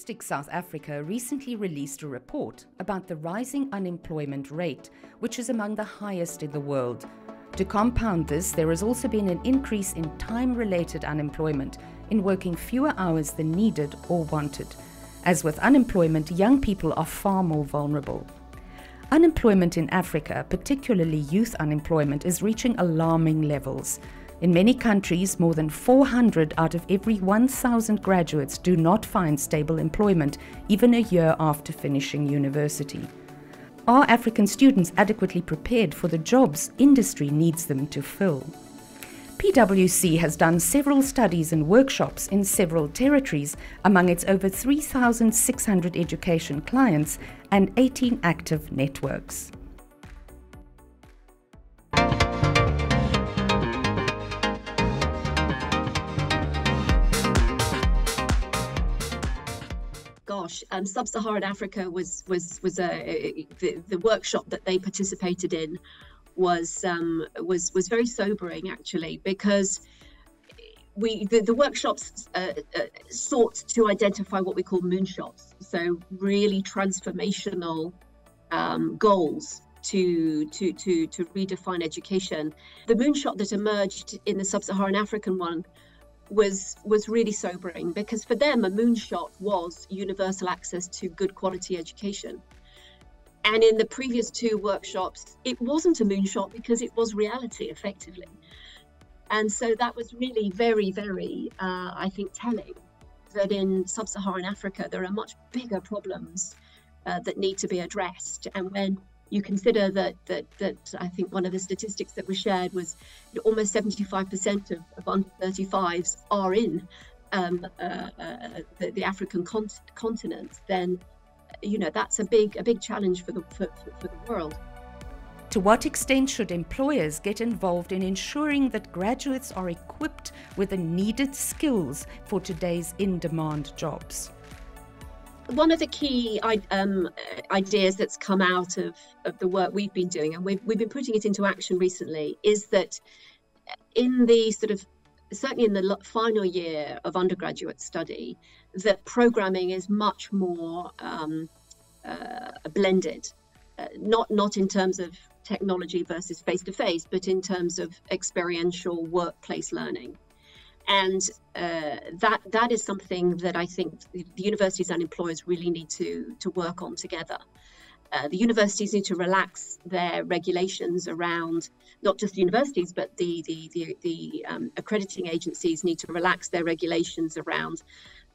Statistics South Africa recently released a report about the rising unemployment rate, which is among the highest in the world. To compound this, there has also been an increase in time-related unemployment, in working fewer hours than needed or wanted. As with unemployment, young people are far more vulnerable. Unemployment in Africa, particularly youth unemployment, is reaching alarming levels. In many countries, more than 400 out of every 1,000 graduates do not find stable employment, even a year after finishing university. Are African students adequately prepared for the jobs industry needs them to fill? PwC has done several studies and workshops in several territories among its over 3,600 education clients and 18 active networks. Sub-Saharan Africa was the workshop that they participated in was very sobering, actually, because the workshops sought to identify what we call moonshots, so really transformational goals to redefine education. The moonshot that emerged in the Sub-Saharan African one was really sobering, because for them a moonshot was universal access to good quality education. And in the previous two workshops, it wasn't a moonshot because it was reality, effectively. And so that was really very, very, I think, telling that in Sub-Saharan Africa, there are much bigger problems that need to be addressed. And when you consider that I think one of the statistics that was shared was almost 75% of under 35s are in the African continent, then that's a big challenge for the world. To what extent should employers get involved in ensuring that graduates are equipped with the needed skills for today's in-demand jobs? One of the key ideas that's come out of the work we've been doing, and we've been putting it into action recently, is that in the certainly in the final year of undergraduate study, that programming is much more blended, not in terms of technology versus face-to-face, but in terms of experiential workplace learning. And that is something that I think the universities and employers really need to work on together. The universities need to relax their regulations around, not just universities, but the accrediting agencies need to relax their regulations around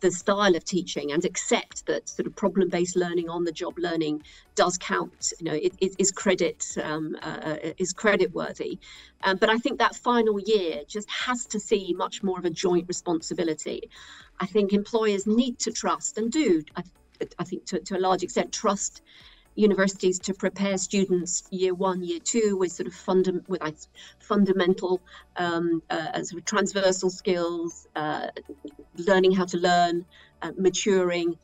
the style of teaching and accept that sort of problem-based learning, on-the-job learning does count. It is credit-worthy. But I think that final year just has to see much more of a joint responsibility. I think employers need to trust, and do, I think to a large extent, trust universities to prepare students year one, year two with sort of fundamental sort of transversal skills, learning how to learn, maturing,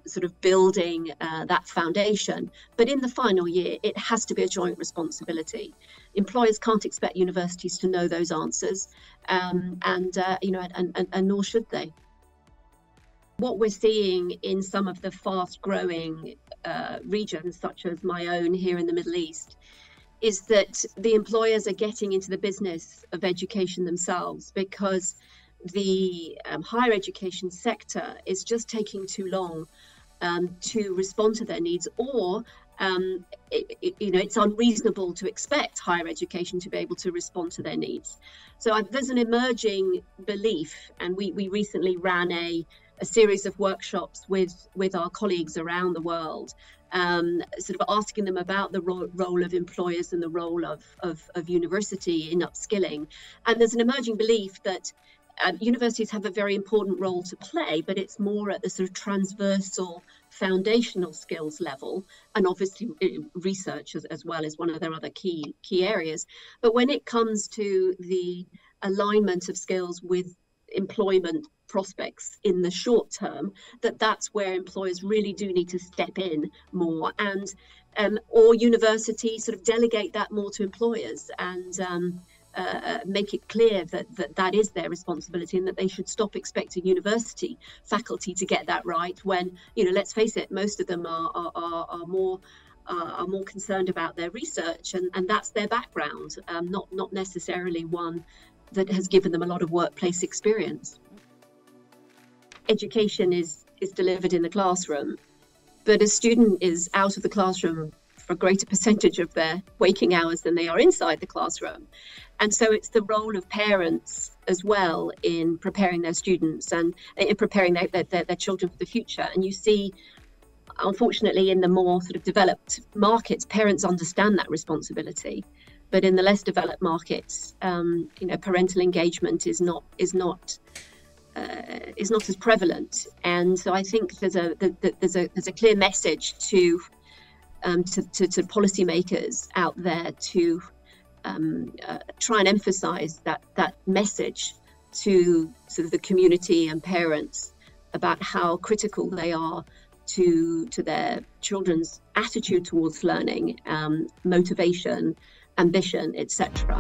sort of building that foundation. But in the final year, it has to be a joint responsibility. Employers can't expect universities to know those answers, and nor should they. What we're seeing in some of the fast-growing regions, such as my own here in the Middle East, is that the employers are getting into the business of education themselves, because the higher education sector is just taking too long to respond to their needs, or it's unreasonable to expect higher education to be able to respond to their needs. So there's an emerging belief, and we recently ran a series of workshops with our colleagues around the world, sort of asking them about the role of employers and the role of university in upskilling. And there's an emerging belief that universities have a very important role to play, but it's more at the sort of transversal foundational skills level, and obviously research as well as one of their other key areas. But when it comes to the alignment of skills with employment prospects in the short term, that's where employers really do need to step in more, and or universities sort of delegate that more to employers, and make it clear that is their responsibility, and that they should stop expecting university faculty to get that right when, let's face it, most of them are more concerned about their research, and that's their background, not necessarily one that has given them a lot of workplace experience. Education is delivered in the classroom, but a student is out of the classroom for a greater percentage of their waking hours than they are inside the classroom. And so it's the role of parents as well in preparing their students and in preparing their children for the future. And you see, unfortunately, in the more sort of developed markets, parents understand that responsibility. But in the less developed markets, parental engagement is not as prevalent. And so I think there's a clear message to policymakers out there to try and emphasize that message to sort of the community and parents about how critical they are to their children's attitude towards learning, motivation, ambition, etc.